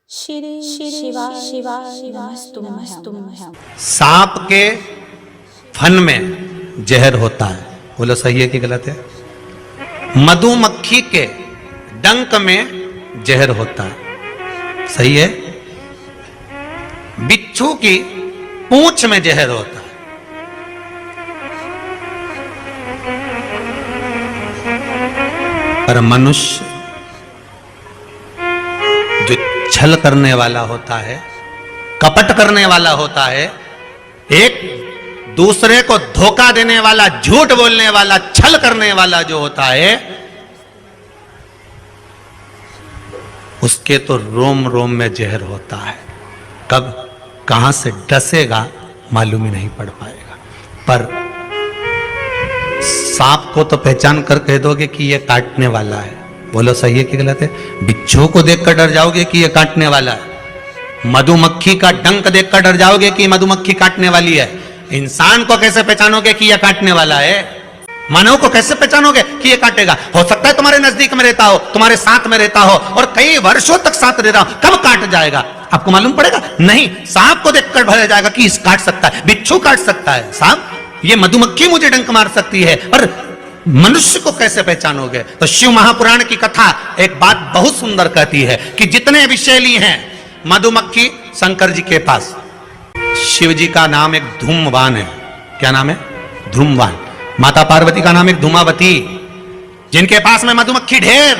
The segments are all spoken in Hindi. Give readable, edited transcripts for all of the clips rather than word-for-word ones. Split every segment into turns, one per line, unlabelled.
श्री शिवाय नमस्तुभ्यं।
सांप के फन में जहर होता है, बोलो सही है कि गलत है? मधुमक्खी के डंक में जहर होता है, सही है? बिच्छू की पूंछ में जहर होता है। पर मनुष्य जो छल करने वाला होता है, कपट करने वाला होता है, एक दूसरे को धोखा देने वाला, झूठ बोलने वाला, छल करने वाला जो होता है, उसके तो रोम रोम में जहर होता है। कब कहां से डसेगा मालूम ही नहीं पड़ पाएगा। पर सांप को तो पहचान कर कह दोगे कि यह काटने वाला है, बोलो सही है कि गलत है? बिच्छू को देखकर डर जाओगे कि यह काटने वाला है। मधुमक्खी का डंक देखकर डर जाओगे कि मधुमक्खी काटने वाली है। इंसान को कैसे पहचानोगे कि यह काटने वाला है? मानव को कैसे पहचानोगे कि यह काटेगा? हो सकता है तुम्हारे नजदीक में रहता हो, तुम्हारे साथ में रहता हो और कई वर्षों तक साथ रह रहा हो, कब काट जाएगा आपको मालूम पड़ेगा? नहीं, सांप को देखकर भर जाएगा कि इस काट सकता है, बिच्छू काट सकता है, सांप, ये मधुमक्खी मुझे डंक मार सकती है, और मनुष्य को कैसे पहचानोगे? तो शिव महापुराण की कथा एक बात बहुत सुंदर कहती है कि जितने विषैली हैं, मधुमक्खी शंकर जी के पास, शिव जी का नाम एक धूमवान है। क्या नाम है? धूमवान। माता पार्वती का नाम एक धूमावती, जिनके पास में मधुमक्खी ढेर,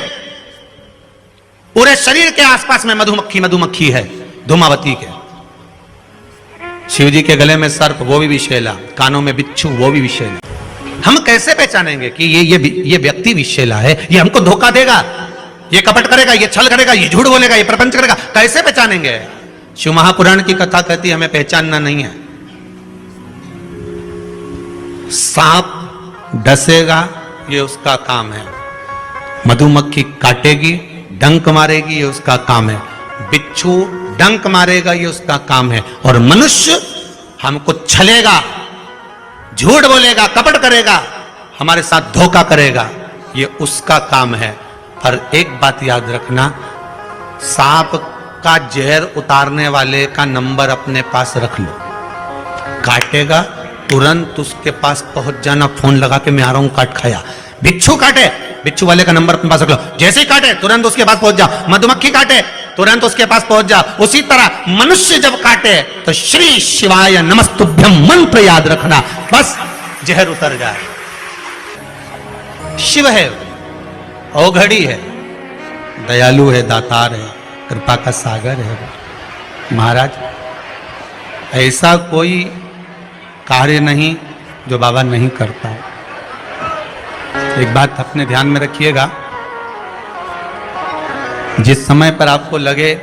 पूरे शरीर के आसपास में मधुमक्खी है, धूमावती के। शिव जी के गले में सर्प, वो भी विषैला, कानों में बिच्छू, वो भी विषैला। हम कैसे पहचानेंगे कि ये व्यक्ति विषैला है, ये हमको धोखा देगा, ये कपट करेगा, ये छल करेगा, ये झूठ बोलेगा, ये प्रपंच करेगा? कैसे पहचानेंगे? शिव महापुराण की कथा कहती है हमें पहचानना नहीं है। सांप डसेगा, ये उसका काम है। मधुमक्खी काटेगी, डंक मारेगी, ये उसका काम है। बिच्छू डंक मारेगा, ये उसका काम है। और मनुष्य हमको छलेगा, झूठ बोलेगा, कपट करेगा, हमारे साथ धोखा करेगा, ये उसका काम है। पर एक बात याद रखना, सांप का जहर उतारने वाले का नंबर अपने पास रख लो। काटेगा तुरंत उसके पास पहुंच जाना, फोन लगा के मैं आ रहा हूं, काट खाया। बिच्छू काटे, बिच्छू वाले का नंबर अपने पास रख लो, जैसे ही काटे तुरंत उसके पास पहुंच जाओ। मधुमक्खी काटे तुरंत उसके पास पहुंच जाओ। उसी तरह मनुष्य जब काटे तो श्री शिवाय नमस्तुभ्यं मंत्र याद रखना, बस जहर उतर जाए। शिव है, औघड़ी है, दयालु है, दातार है, कृपा का सागर है महाराज। ऐसा कोई कार्य नहीं जो बाबा नहीं करता है। एक बात अपने ध्यान में रखिएगा, जिस समय पर आपको लगे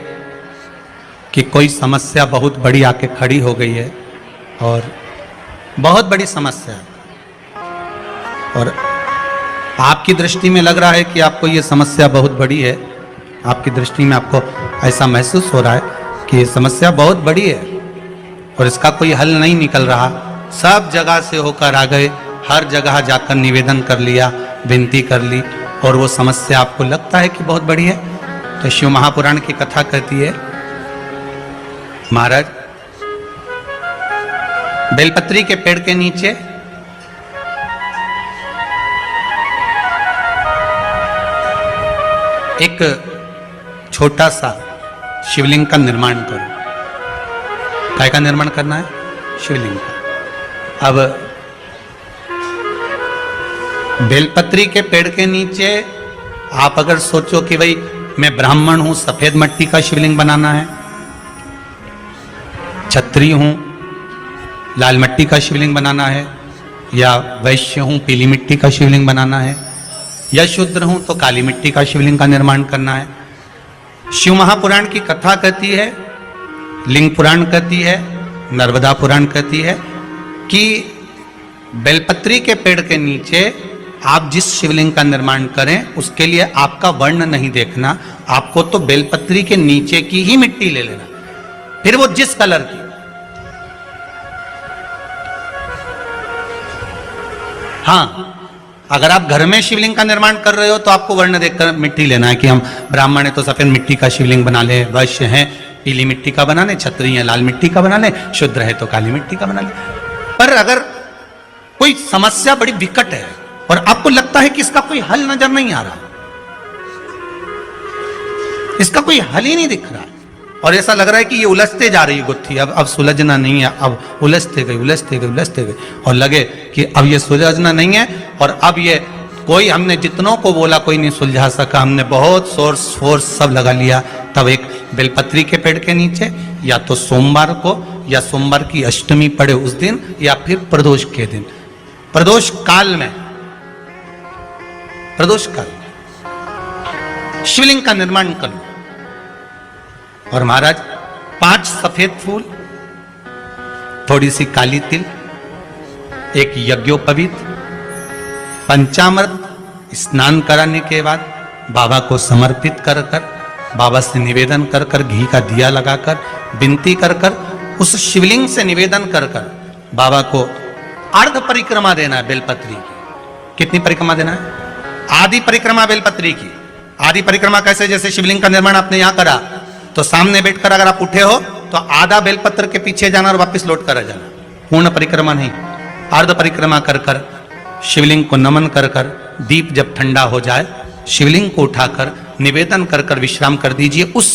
कि कोई समस्या बहुत बड़ी आके खड़ी हो गई है, और बहुत बड़ी समस्या, और आपकी दृष्टि में लग रहा है कि आपको ये समस्या बहुत बड़ी है, आपकी दृष्टि में आपको ऐसा महसूस हो रहा है कि ये समस्या बहुत बड़ी है और इसका कोई हल नहीं निकल रहा, सब जगह से होकर आ गए, हर जगह जाकर निवेदन कर लिया, विनती कर ली, और वो समस्या आपको लगता है कि बहुत बड़ी है, तो शिव महापुराण की कथा कहती है, महाराज बेलपत्री के पेड़ के नीचे एक छोटा सा शिवलिंग का निर्माण करो। काय का निर्माण करना है? शिवलिंग का। अब बेलपत्री के पेड़ के नीचे आप अगर सोचो कि भाई मैं ब्राह्मण हूं, सफेद मिट्टी का शिवलिंग बनाना है, क्षत्रिय हूं, लाल मिट्टी का शिवलिंग बनाना है, या वैश्य हूं, पीली मिट्टी का शिवलिंग बनाना है, या शूद्र हूं तो काली मिट्टी का शिवलिंग का निर्माण करना है। शिव महापुराण की कथा कहती है, लिंग पुराण कहती है, नर्मदा पुराण कहती है कि बेलपत्री के पेड़ के नीचे आप जिस शिवलिंग का निर्माण करें उसके लिए आपका वर्ण नहीं देखना, आपको तो बेलपत्री के नीचे की ही मिट्टी ले लेना, फिर वो जिस कलर की। हाँ, अगर आप घर में शिवलिंग का निर्माण कर रहे हो तो आपको वर्ण देखकर मिट्टी लेना है कि हम ब्राह्मण है तो सफेद मिट्टी का शिवलिंग बना ले, वैश्य है पीली मिट्टी का बना ले, क्षत्रिय है लाल मिट्टी का बना ले, शूद्र है तो काली मिट्टी का बना ले। पर अगर कोई समस्या बड़ी विकट है और आपको लगता है कि इसका कोई हल नजर नहीं आ रहा, इसका कोई हल ही नहीं दिख रहा और ऐसा लग रहा है कि ये उलझते जा रही है गुत्थी, अब सुलझना नहीं है, अब उलझते गई और लगे कि अब ये सुलझना नहीं है और अब ये कोई, हमने जितनों को बोला कोई नहीं सुलझा सका, हमने बहुत सोर्स फोर्स सब लगा लिया। तब एक बेलपत्री के पेड़ के नीचे या तो सोमवार को या सोमवार की अष्टमी पड़े उस दिन या फिर प्रदोष के दिन, प्रदोष काल में शिवलिंग का निर्माण करो। और महाराज 5 सफेद फूल, थोड़ी सी काली तिल, एक यज्ञोपवीत, पंचामृत स्नान कराने के बाद बाबा को समर्पित कर कर, बाबा से निवेदन कर कर, घी का दिया लगाकर विनती कर कर, उस शिवलिंग से निवेदन कर कर बाबा को अर्ध परिक्रमा देना है बेलपत्री की। कितनी परिक्रमा देना है? आधी परिक्रमा बेलपत्री की। आधी परिक्रमा कैसे? जैसे शिवलिंग का निर्माण आपने यहां करा तो सामने बैठकर अगर आप उठे हो तो आधा बेलपत्र के पीछे जाना और वापस लौट कर आ जाना, पूर्ण परिक्रमा नहीं, अर्ध परिक्रमा कर कर शिवलिंग को नमन कर कर, दीप जब ठंडा हो जाए शिवलिंग को उठाकर निवेदन कर कर विश्राम कर दीजिए। उस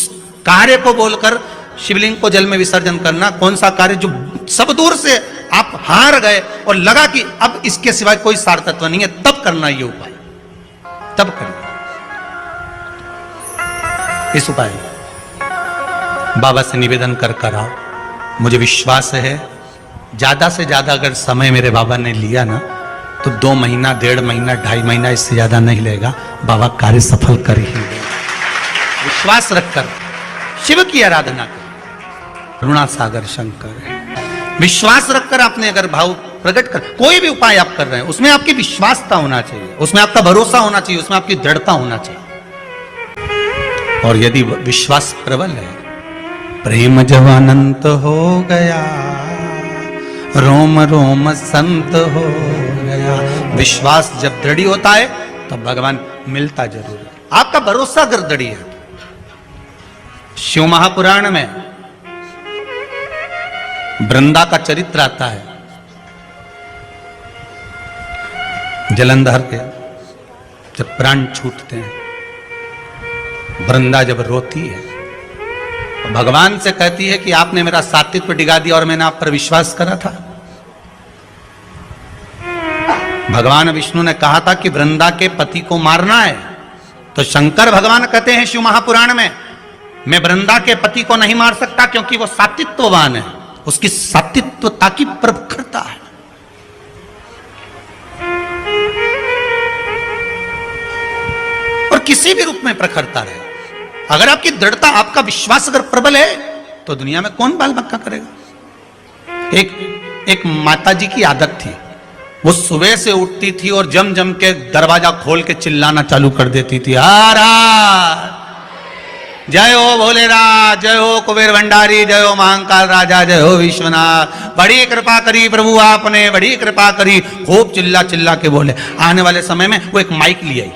कार्य को बोलकर शिवलिंग को जल में विसर्जन करना। कौन सा कार्य? जो सब दूर से आप हार गए और लगा कि अब इसके सिवाय कोई सार तत्व नहीं है, तब करना ये उपाय, तब करना इस उपाय। बाबा से निवेदन कर कर आओ। मुझे विश्वास है ज्यादा से ज्यादा अगर समय मेरे बाबा ने लिया ना तो 2 महीना, 1.5 महीना, 2.5 महीना, इससे ज्यादा नहीं लेगा। बाबा कार्य सफल कर ही देगा। विश्वास रखकर शिव की आराधना कर, करुणा सागर शंकर, विश्वास रखकर आपने अगर भाव प्रकट कर, कोई भी उपाय आप कर रहे हैं उसमें आपकी विश्वासता होना चाहिए, उसमें आपका भरोसा होना चाहिए, उसमें आपकी दृढ़ता होना चाहिए। और यदि विश्वास प्रबल है, प्रेम जब अनंत हो गया, रोम रोम संत हो गया। विश्वास जब दृढ़ होता है तब भगवान मिलता जरूर है। आपका भरोसा अगर दृढ़ है। शिव महापुराण में वृंदा का चरित्र आता है। जलंधर के जब प्राण छूटते हैं, वृंदा जब रोती है तो भगवान से कहती है कि आपने मेरा सात्वित्व डिगा दिया और मैंने आप पर विश्वास करा था। भगवान विष्णु ने कहा था कि वृंदा के पति को मारना है, तो शंकर भगवान कहते हैं शिव महापुराण में, मैं वृंदा के पति को नहीं मार सकता क्योंकि वो सात्वित्ववान है, उसकी सात्वित्वता की प्रखरता है। और किसी भी रूप में प्रखरता रहे, अगर आपकी दृढ़ता, आपका विश्वास अगर प्रबल है तो दुनिया में कौन बाल बक्का करेगा। एक माता जी की आदत थी, वो सुबह से उठती थी और जम जम के दरवाजा खोल के चिल्लाना चालू कर देती थी, जय हो भोलेनाथ, जय हो कुबेर भंडारी, जय हो महाकाल राजा, जय हो विश्वनाथ, बड़ी कृपा करी प्रभु आपने, बड़ी कृपा करी। खूब चिल्ला चिल्ला के बोले। आने वाले समय में वो एक माइक ले आई,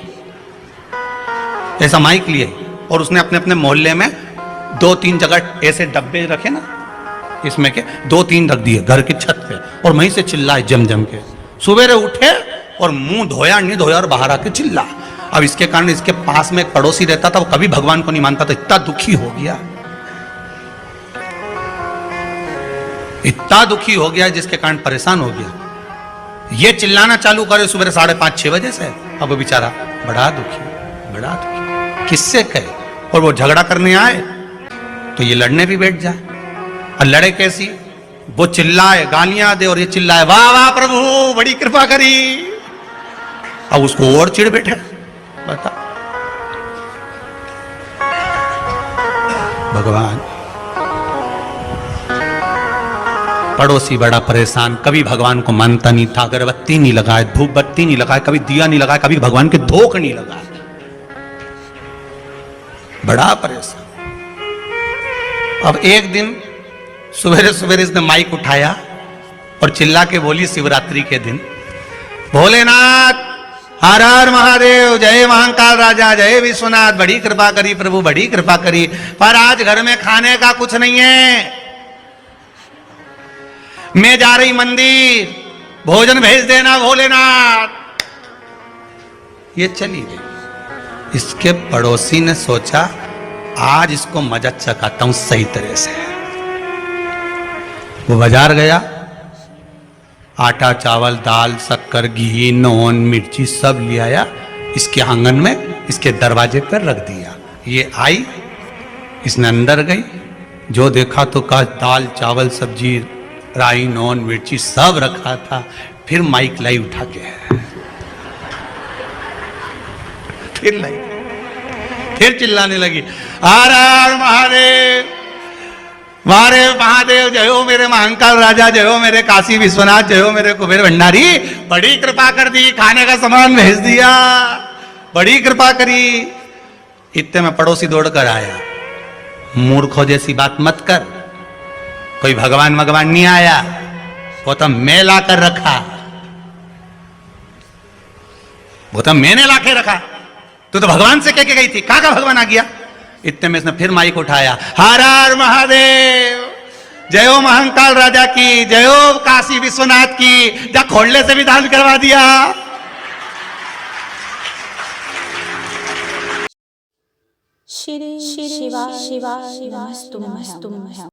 ऐसा माइक लिए, और उसने अपने अपने मोहल्ले में 2-3 जगह ऐसे डब्बे रखे ना, इसमें के 2-3 रख दिए घर की छत पे, और वहीं से चिल्लाए जम जम के। सुबेरे उठे और मुंह धोया नहीं धोया और बाहर आके चिल्ला। अब इसके कारण इसके पास में एक पड़ोसी रहता था, वो कभी भगवान को नहीं मानता था, इतना दुखी हो गया, इतना दुखी हो गया जिसके कारण परेशान हो गया। ये चिल्लाना चालू करे सुबह 5:30-6 बजे से। अब वो बेचारा बड़ा दुखी, किससे कहे। और वो झगड़ा करने आए तो ये लड़ने भी बैठ जाए, और लड़े कैसी, वो चिल्लाए गालियां दे और ये चिल्लाए वाह वाह प्रभु बड़ी कृपा करी। अब उसको और चिढ़ बैठे। बता भगवान, पड़ोसी बड़ा परेशान, कभी भगवान को मानता नहीं था, अगरबत्ती नहीं लगाए, धूप बत्ती नहीं लगाए, कभी दिया नहीं लगाया, कभी भगवान के धोख नहीं लगाए, बड़ा परेशान। अब एक दिन सवेरे सवेरे इसने माइक उठाया और चिल्ला के बोली शिवरात्रि के दिन, भोलेनाथ हर हर महादेव, जय महाकाल राजा, जय विश्वनाथ, बड़ी कृपा करी प्रभु, बड़ी कृपा करी। पर आज घर में खाने का कुछ नहीं है। मैं जा रही मंदिर, भोजन भेज देना भोलेनाथ। ये चली गई। इसके पड़ोसी ने सोचा आज इसको मजा चखाता हूं सही तरह से। वो बाजार गया, आटा चावल दाल शक्कर घी नून मिर्ची सब ले आया, इसके आंगन में इसके दरवाजे पर रख दिया। ये आई, इसने अंदर गई, जो देखा तो कहा दाल चावल सब्जी राई नून मिर्ची सब रखा था। फिर माइक लाई उठा के, फिर लाई, फिर चिल्लाने लगी, हर हर महादेव, मारे महादेव, जय हो मेरे महाकाल राजा, जय हो मेरे काशी विश्वनाथ, जय हो मेरे कुबेर भंडारी, बड़ी कृपा कर दी, खाने का सामान भेज दिया, बड़ी कृपा करी। इतने में पड़ोसी दौड़ कर आया, मूर्खों जैसी बात मत कर, कोई भगवान भगवान नहीं आया, वो तो मैं ला कर रखा, वो तो मैंने ला के रखा, तू तो भगवान से कह के गई थी, कहां का भगवान आ गया। इतने में इसने फिर माइक उठाया, हर हर महादेव, जय हो महाकाल राजा की, जय हो काशी विश्वनाथ की, जा खोलने से भी दान करवा दिया।
श्री शिवाय नमस्तुभ्यं।